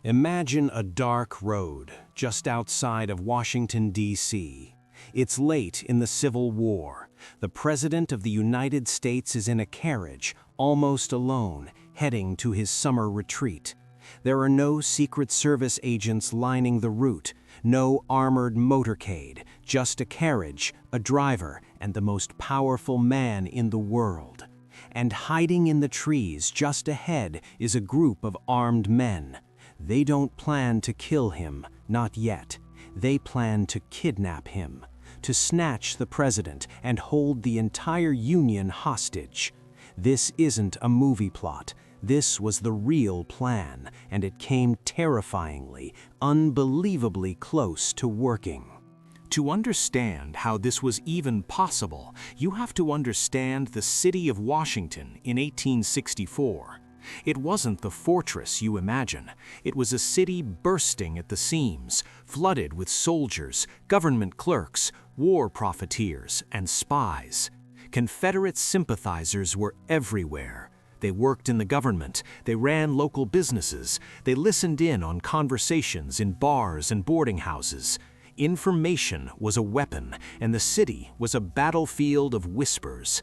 Imagine a dark road just outside of Washington, D.C. It's late in the Civil War. The President of the United States is in a carriage, almost alone, heading to his summer retreat. There are no Secret Service agents lining the route, no armored motorcade, just a carriage, a driver, and the most powerful man in the world. And hiding in the trees just ahead is a group of armed men. They don't plan to kill him, not yet. They plan to kidnap him, to snatch the president and hold the entire Union hostage. This isn't a movie plot. This was the real plan, and it came terrifyingly, unbelievably close to working. To understand how this was even possible, you have to understand the city of Washington in 1864. It wasn't the fortress you imagine. It was a city bursting at the seams, flooded with soldiers, government clerks, war profiteers, and spies. Confederate sympathizers were everywhere. They worked in the government, they ran local businesses, they listened in on conversations in bars and boarding houses. Information was a weapon, and the city was a battlefield of whispers.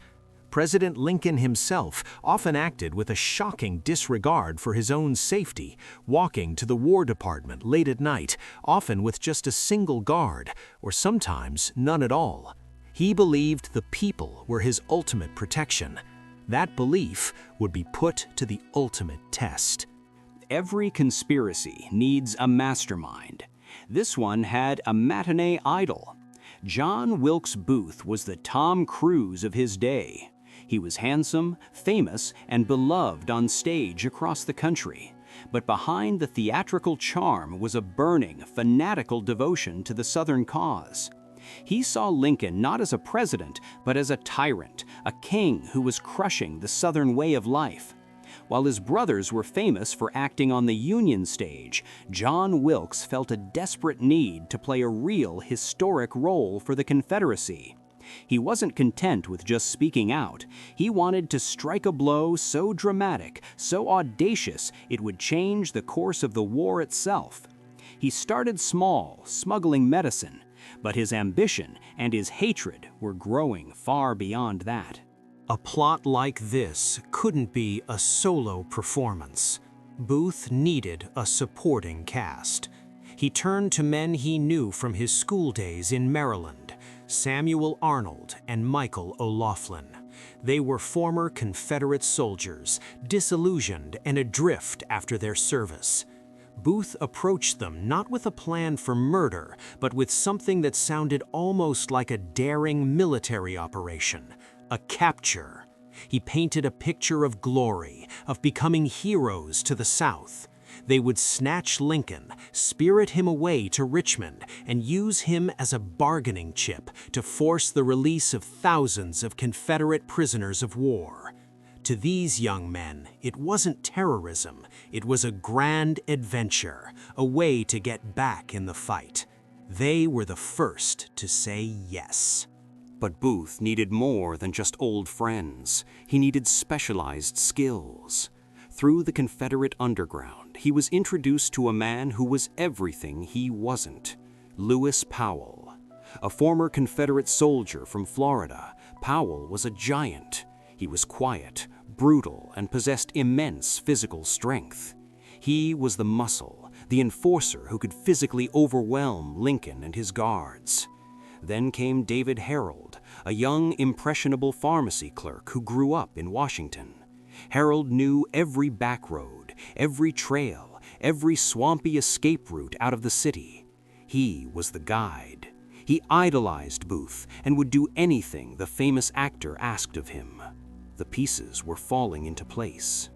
President Lincoln himself often acted with a shocking disregard for his own safety, walking to the War Department late at night, often with just a single guard, or sometimes none at all. He believed the people were his ultimate protection. That belief would be put to the ultimate test. Every conspiracy needs a mastermind. This one had a matinee idol. John Wilkes Booth was the Tom Cruise of his day. He was handsome, famous, and beloved on stage across the country. But behind the theatrical charm was a burning, fanatical devotion to the Southern cause. He saw Lincoln not as a president, but as a tyrant, a king who was crushing the Southern way of life. While his brothers were famous for acting on the Union stage, John Wilkes felt a desperate need to play a real historic role for the Confederacy. He wasn't content with just speaking out. He wanted to strike a blow so dramatic, so audacious, it would change the course of the war itself. He started small, smuggling medicine, but his ambition and his hatred were growing far beyond that. A plot like this couldn't be a solo performance. Booth needed a supporting cast. He turned to men he knew from his school days in Maryland, Samuel Arnold and Michael O'Laughlin. They were former Confederate soldiers, disillusioned and adrift after their service. Booth approached them not with a plan for murder, but with something that sounded almost like a daring military operation. A capture. He painted a picture of glory, of becoming heroes to the South. They would snatch Lincoln, spirit him away to Richmond, and use him as a bargaining chip to force the release of thousands of Confederate prisoners of war. To these young men, it wasn't terrorism, it was a grand adventure, a way to get back in the fight. They were the first to say yes. But Booth needed more than just old friends. He needed specialized skills. Through the Confederate underground, he was introduced to a man who was everything he wasn't. Lewis Powell. A former Confederate soldier from Florida, Powell was a giant. He was quiet, brutal, and possessed immense physical strength. He was the muscle, the enforcer who could physically overwhelm Lincoln and his guards. Then came David Harold, a young, impressionable pharmacy clerk who grew up in Washington. Harold knew every back road, every trail, every swampy escape route out of the city. He was the guide. He idolized Booth and would do anything the famous actor asked of him. The pieces were falling into place.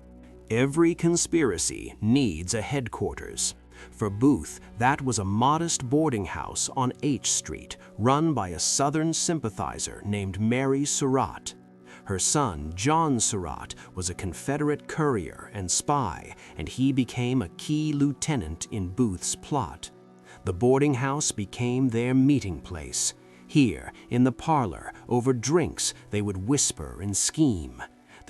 Every conspiracy needs a headquarters. For Booth, that was a modest boarding house on H Street, run by a Southern sympathizer named Mary Surratt. Her son, John Surratt, was a Confederate courier and spy, and he became a key lieutenant in Booth's plot. The boarding house became their meeting place. Here, in the parlor, over drinks, they would whisper and scheme.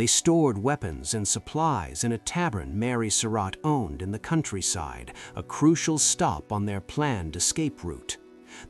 They stored weapons and supplies in a tavern Mary Surratt owned in the countryside, a crucial stop on their planned escape route.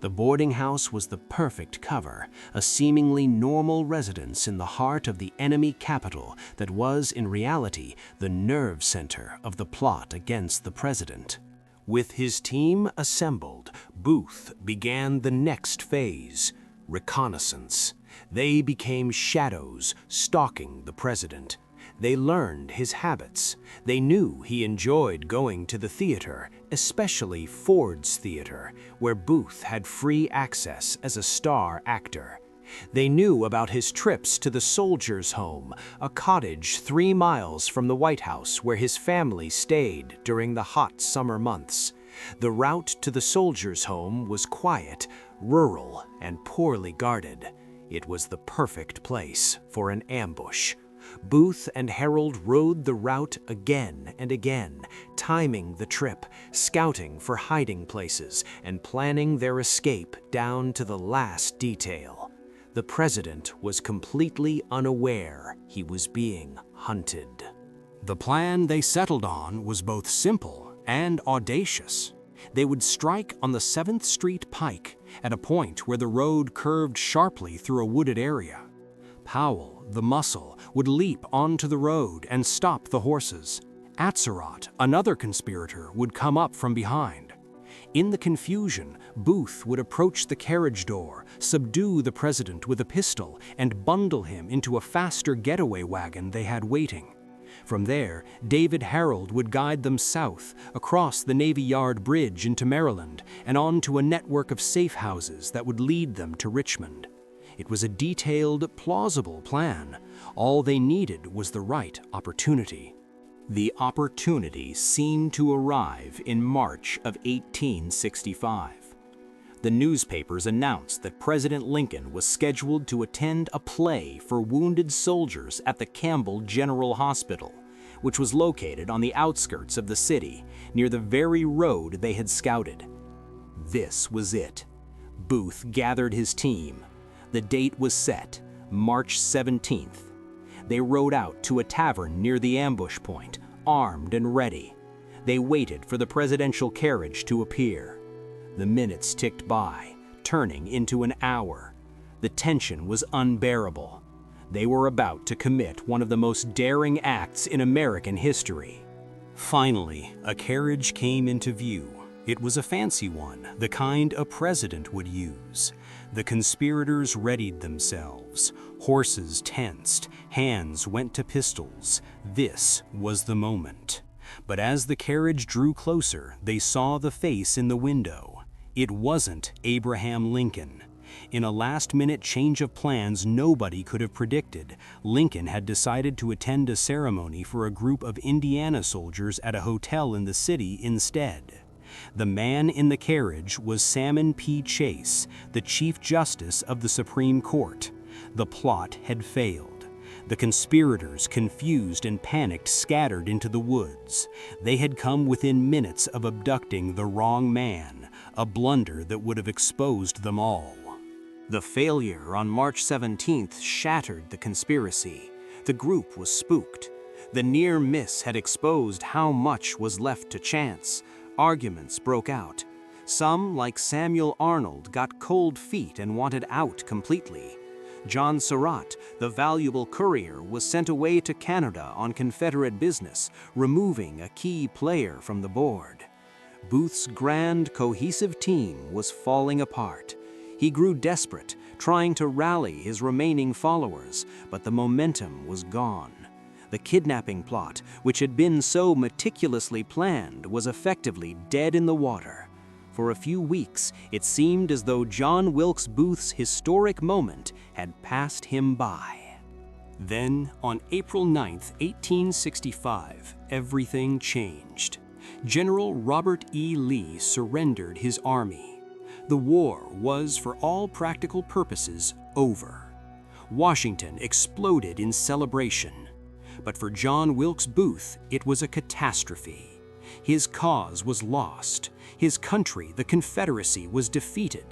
The boarding house was the perfect cover, a seemingly normal residence in the heart of the enemy capital that was, in reality, the nerve center of the plot against the president. With his team assembled, Booth began the next phase: reconnaissance. They became shadows stalking the president. They learned his habits. They knew he enjoyed going to the theater, especially Ford's Theater, where Booth had free access as a star actor. They knew about his trips to the Soldiers' Home, a cottage 3 miles from the White House where his family stayed during the hot summer months. The route to the Soldiers' Home was quiet, rural, and poorly guarded. It was the perfect place for an ambush. Booth and Harold rode the route again and again, timing the trip, scouting for hiding places, and planning their escape down to the last detail. The president was completely unaware he was being hunted. The plan they settled on was both simple and audacious. They would strike on the 7th Street Pike, at a point where the road curved sharply through a wooded area. Powell, the muscle, would leap onto the road and stop the horses. Atzerodt, another conspirator, would come up from behind. In the confusion, Booth would approach the carriage door, subdue the president with a pistol, and bundle him into a faster getaway wagon they had waiting. From there, David Harold would guide them south, across the Navy Yard Bridge into Maryland, and on to a network of safe houses that would lead them to Richmond. It was a detailed, plausible plan. All they needed was the right opportunity. The opportunity seemed to arrive in March of 1865. The newspapers announced that President Lincoln was scheduled to attend a play for wounded soldiers at the Campbell General Hospital, which was located on the outskirts of the city, near the very road they had scouted. This was it. Booth gathered his team. The date was set, March 17th. They rode out to a tavern near the ambush point, armed and ready. They waited for the presidential carriage to appear. The minutes ticked by, turning into an hour. The tension was unbearable. They were about to commit one of the most daring acts in American history. Finally, a carriage came into view. It was a fancy one, the kind a president would use. The conspirators readied themselves. Horses tensed, hands went to pistols. This was the moment. But as the carriage drew closer, they saw the face in the window. It wasn't Abraham Lincoln. In a last-minute change of plans nobody could have predicted, Lincoln had decided to attend a ceremony for a group of Indiana soldiers at a hotel in the city instead. The man in the carriage was Salmon P. Chase, the Chief Justice of the Supreme Court. The plot had failed. The conspirators, confused and panicked, scattered into the woods. They had come within minutes of abducting the wrong man, a blunder that would have exposed them all. The failure on March 17th shattered the conspiracy. The group was spooked. The near miss had exposed how much was left to chance. Arguments broke out. Some, like Samuel Arnold, got cold feet and wanted out completely. John Surratt, the valuable courier, was sent away to Canada on Confederate business, removing a key player from the board. Booth's grand, cohesive team was falling apart. He grew desperate, trying to rally his remaining followers, but the momentum was gone. The kidnapping plot, which had been so meticulously planned, was effectively dead in the water. For a few weeks, it seemed as though John Wilkes Booth's historic moment had passed him by. Then, on April 9, 1865, everything changed. General Robert E. Lee surrendered his army. The war was, for all practical purposes, over. Washington exploded in celebration. But for John Wilkes Booth, it was a catastrophe. His cause was lost. His country, the Confederacy, was defeated.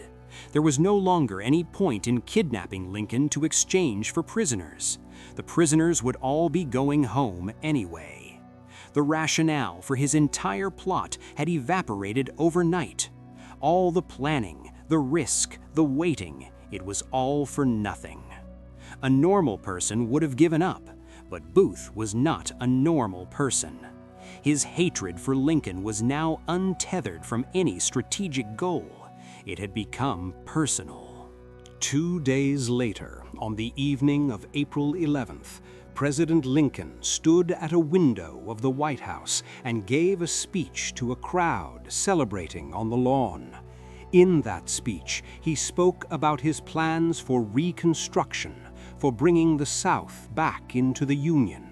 There was no longer any point in kidnapping Lincoln to exchange for prisoners. The prisoners would all be going home anyway. The rationale for his entire plot had evaporated overnight. All the planning, the risk, the waiting, it was all for nothing. A normal person would have given up, but Booth was not a normal person. His hatred for Lincoln was now untethered from any strategic goal. It had become personal. 2 days later, on the evening of April 11th, President Lincoln stood at a window of the White House and gave a speech to a crowd celebrating on the lawn. In that speech, he spoke about his plans for Reconstruction, for bringing the South back into the Union.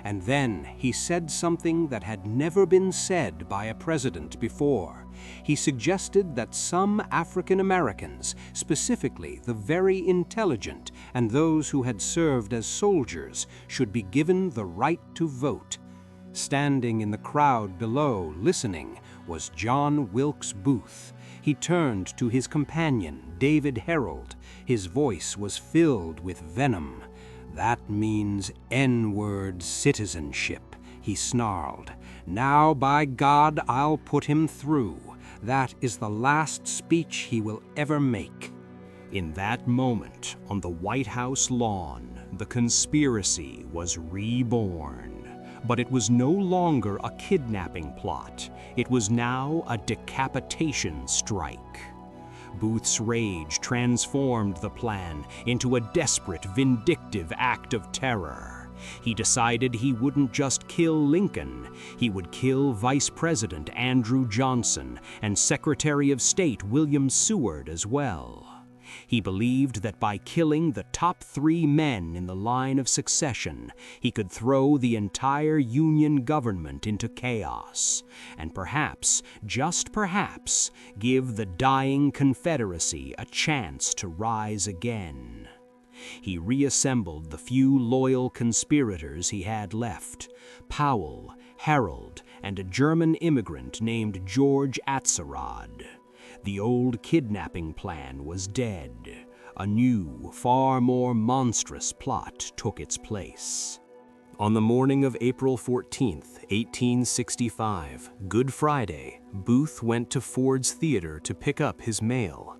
And then he said something that had never been said by a president before. He suggested that some African Americans, specifically the very intelligent and those who had served as soldiers, should be given the right to vote. Standing in the crowd below, listening, was John Wilkes Booth. He turned to his companion, David Harold. His voice was filled with venom. "That means N-word citizenship," he snarled. "Now, by God, I'll put him through. That is the last speech he will ever make." In that moment, on the White House lawn, the conspiracy was reborn. But it was no longer a kidnapping plot. It was now a decapitation strike. Booth's rage transformed the plan into a desperate, vindictive act of terror. He decided he wouldn't just kill Lincoln, he would kill Vice President Andrew Johnson and Secretary of State William Seward as well. He believed that by killing the top 3 men in the line of succession, he could throw the entire Union government into chaos, and perhaps, just perhaps, give the dying Confederacy a chance to rise again. He reassembled the few loyal conspirators he had left: Powell, Harold, and a German immigrant named George Atzerodt. The old kidnapping plan was dead. A new, far more monstrous plot took its place. On the morning of April 14th, 1865, Good Friday, Booth went to Ford's Theater to pick up his mail.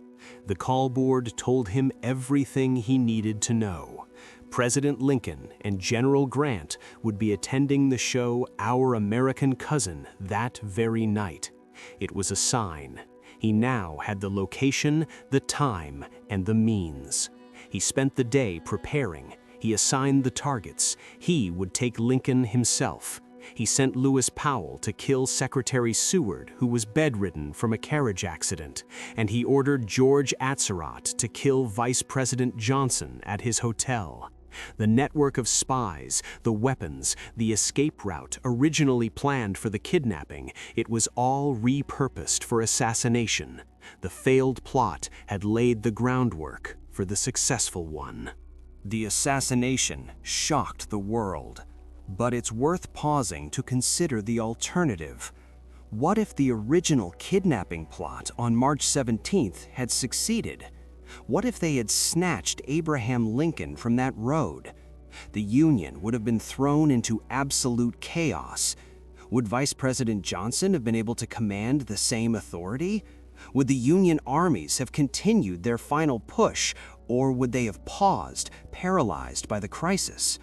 The callboard told him everything he needed to know. President Lincoln and General Grant would be attending the show Our American Cousin that very night. It was a sign. He now had the location, the time, and the means. He spent the day preparing. He assigned the targets. He would take Lincoln himself. He sent Lewis Powell to kill Secretary Seward, who was bedridden from a carriage accident, and he ordered George Atzerodt to kill Vice President Johnson at his hotel. The network of spies, the weapons, the escape route originally planned for the kidnapping, it was all repurposed for assassination. The failed plot had laid the groundwork for the successful one. The assassination shocked the world, but it's worth pausing to consider the alternative. What if the original kidnapping plot on March 17th had succeeded? What if they had snatched Abraham Lincoln from that road? The Union would have been thrown into absolute chaos. Would Vice President Johnson have been able to command the same authority? Would the Union armies have continued their final push, or would they have paused, paralyzed by the crisis?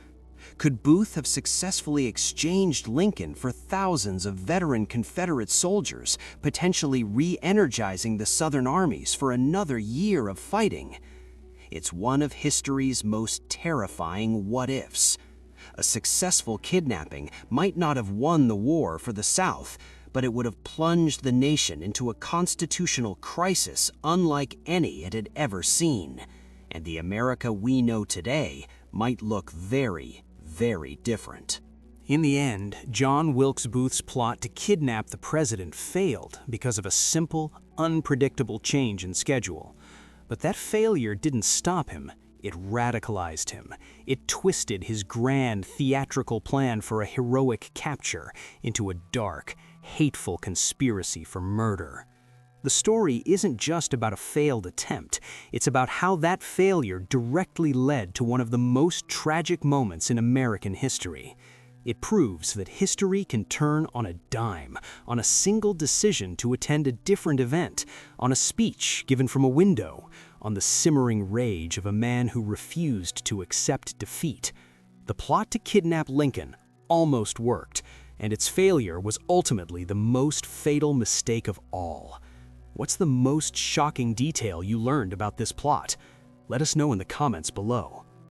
Could Booth have successfully exchanged Lincoln for thousands of veteran Confederate soldiers, potentially re-energizing the Southern armies for another year of fighting? It's one of history's most terrifying what-ifs. A successful kidnapping might not have won the war for the South, but it would have plunged the nation into a constitutional crisis unlike any it had ever seen. And the America we know today might look very, very different. In the end, John Wilkes Booth's plot to kidnap the president failed because of a simple, unpredictable change in schedule. But that failure didn't stop him. It radicalized him. It twisted his grand theatrical plan for a heroic capture into a dark, hateful conspiracy for murder. The story isn't just about a failed attempt, it's about how that failure directly led to one of the most tragic moments in American history. It proves that history can turn on a dime, on a single decision to attend a different event, on a speech given from a window, on the simmering rage of a man who refused to accept defeat. The plot to kidnap Lincoln almost worked, and its failure was ultimately the most fatal mistake of all. What's the most shocking detail you learned about this plot? Let us know in the comments below.